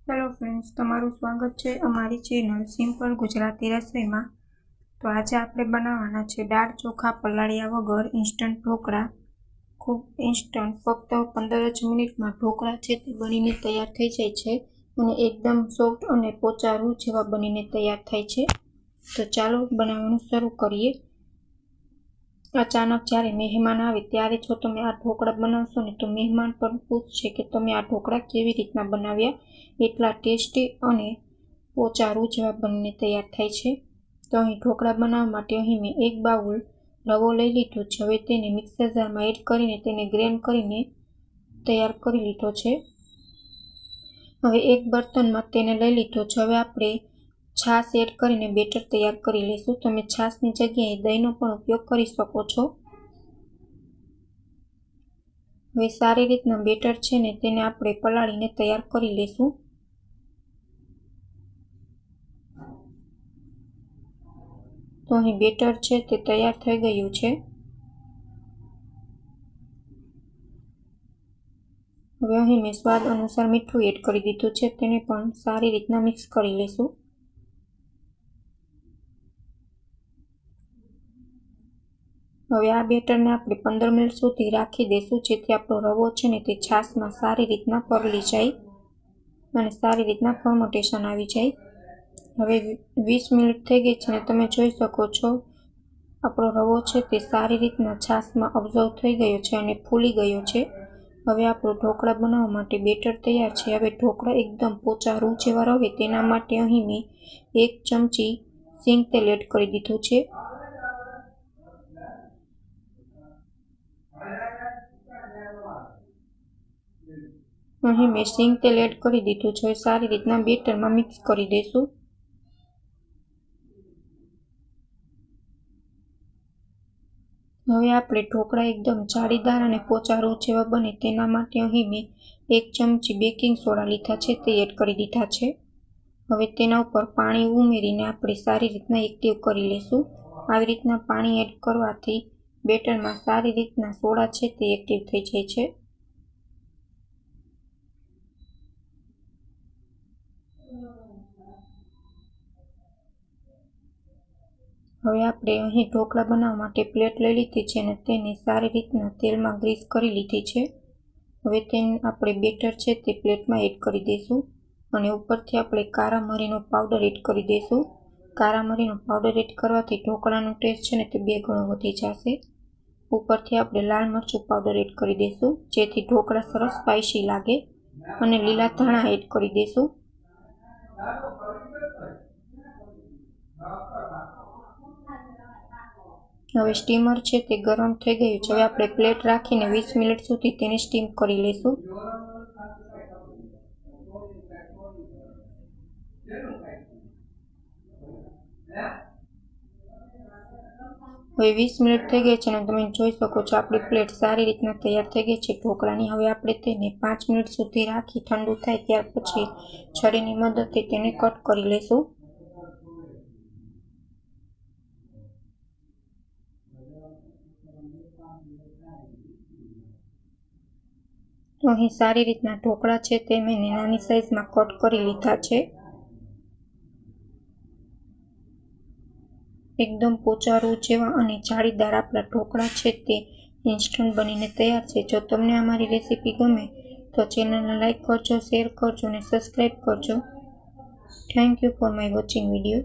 Hello friends, તમારું સ્વાગત છે અમારી ચેનલ સિમ્પલ ગુજરાતી રસોઈમાં। તો આજે આપણે બનાવવાના છે દાળ ચોખા પલાળ્યા વગર ઇન્સ્ટન્ટ ઢોકળા। ખૂબ ઇન્સ્ટન્ટ, ફક્ત 15 જ મિનિટમાં ઢોકળા છે તે બનીને તૈયાર થઈ જાય છે અને એકદમ સોફ્ટ અને પોચા રૂ જેવા બનીને તૈયાર થાય છે। તો ચાલો બનાવવાનું શરૂ કરીએ। અચાનક જ્યારે મહેમાન આવે ત્યારે જો તમે આ ઢોકળા બનાવશો ને તો મહેમાન પણ પૂછશે કે તમે આ ઢોકળા કેવી રીતના બનાવ્યા। એટલા ટેસ્ટી અને પોચા રૂ જેવા બનીને તૈયાર થાય છે। તો અહીં ઢોકળા બનાવવા માટે અહીં મેં 1 બાઉલ રવો લઈ લીધો છે। હવે તેને મિક્સર જારમાં એડ કરીને તેને ગ્રેન્ડ કરીને તૈયાર કરી લીધો છે। હવે એક બર્તનમાં તેને લઈ લીધો છે। હવે આપણે છાશ એડ કરીને બેટર તૈયાર કરી લઈશું। તમે છાશની જગ્યાએ દહીંનો પણ ઉપયોગ કરી શકો છો। હવે સારી રીતના બેટર છે ને તેને આપણે પલાળીને તૈયાર કરી લઈશું। તો અહીં બેટર છે તે તૈયાર થઈ ગયું છે। હવે અહીં મેં સ્વાદ અનુસાર મીઠું એડ કરી દીધું છે, તેને પણ સારી રીતના મિક્સ કરી લઈશું। હવે આ બેટરને આપણે 15 મિનિટ સુધી રાખી દઈશું, જેથી આપણો રવો છે ને તે છાશમાં સારી રીતના પરલી જાય અને સારી રીતના ફર્મેન્ટેશન આવી જાય। હવે 20 મિનિટ થઈ ગઈ છે અને તમે જોઈ શકો છો આપણો રવો છે તે સારી રીતના છાશમાં અબ્ઝર્વ થઈ ગયો છે અને ફૂલી ગયો છે। હવે આપણું ઢોકળા બનાવવા માટે બેટર તૈયાર છે। હવે ઢોકળા એકદમ પોચા રૂ જેવા રહે તેના માટે અહીં મેં 1 ચમચી સિંગ તેલ એડ કરી દીધું છે। અહીં મેં સિંગ તેલ એડ કરી દીધું છે। સારી રીતના બેટરમાં મિક્સ કરી દઈશું। હવે આપણે ઢોકળા એકદમ જાળીદાર અને પોચા રૂ જેવા બને તેના માટે અહીં મેં 1 ચમચી બેકિંગ સોડા લીધા છે તે એડ કરી દીધા છે। હવે તેના ઉપર પાણી ઉમેરીને આપણે સારી રીતના એક્ટિવ કરી લઈશું। આવી રીતના પાણી એડ કરવાથી બેટરમાં સારી રીતના સોડા છે તે એક્ટિવ થઈ જાય છે। હવે આપણે અહીં ઢોકળા બનાવવા માટે પ્લેટ લઈ લીધી છે અને તેને સારી રીતના તેલમાં ગ્રીસ કરી લીધી છે। હવે તેને આપણે બેટર છે તે પ્લેટમાં એડ કરી દઈશું અને ઉપરથી આપણે કારા મરીનો પાવડર એડ કરી દઈશું। કારા મરીનો પાવડર એડ કરવાથી ઢોકળાનો ટેસ્ટ છે ને તે 2 ગણો વધી જશે। ઉપરથી આપણે લાલ મરચું પાવડર એડ કરી દઈશું, જેથી ઢોકળા સરસ સ્પાઇસી લાગે અને લીલા ધાણા એડ કરી દઈશું। હવે સ્ટીમર છે તે ગરમ થઈ ગયું છે। હવે આપણે પ્લેટ રાખીને 20 મિનિટ સુધી તેને સ્ટીમ કરી લઈશું। હવે 20 મિનિટ થઈ ગઈ છે અને તમે જોઈ શકો છો આપણી પ્લેટ સારી રીતના તૈયાર થઈ ગઈ છે ઢોકળાની। હવે આપણે તેને 5 મિનિટ સુધી રાખી ઠંડુ થાય ત્યાર પછી છરીની મદદથી તેને કટ કરી લઈશું। તો અહીં સારી રીતના ઢોકળા છે તે મેં નાની સાઈઝમાં કટ કરી લીધા છે। એકદમ પોચા રૂ જેવા અને જાળીદાર આપણા ઢોકળા છે તે ઇન્સ્ટન્ટ બનીને તૈયાર છે। જો તમને અમારી રેસીપી ગમે તો ચેનલને લાઈક કરજો, શેર કરજો અને સબસ્ક્રાઈબ કરજો। Thank you for my watching video.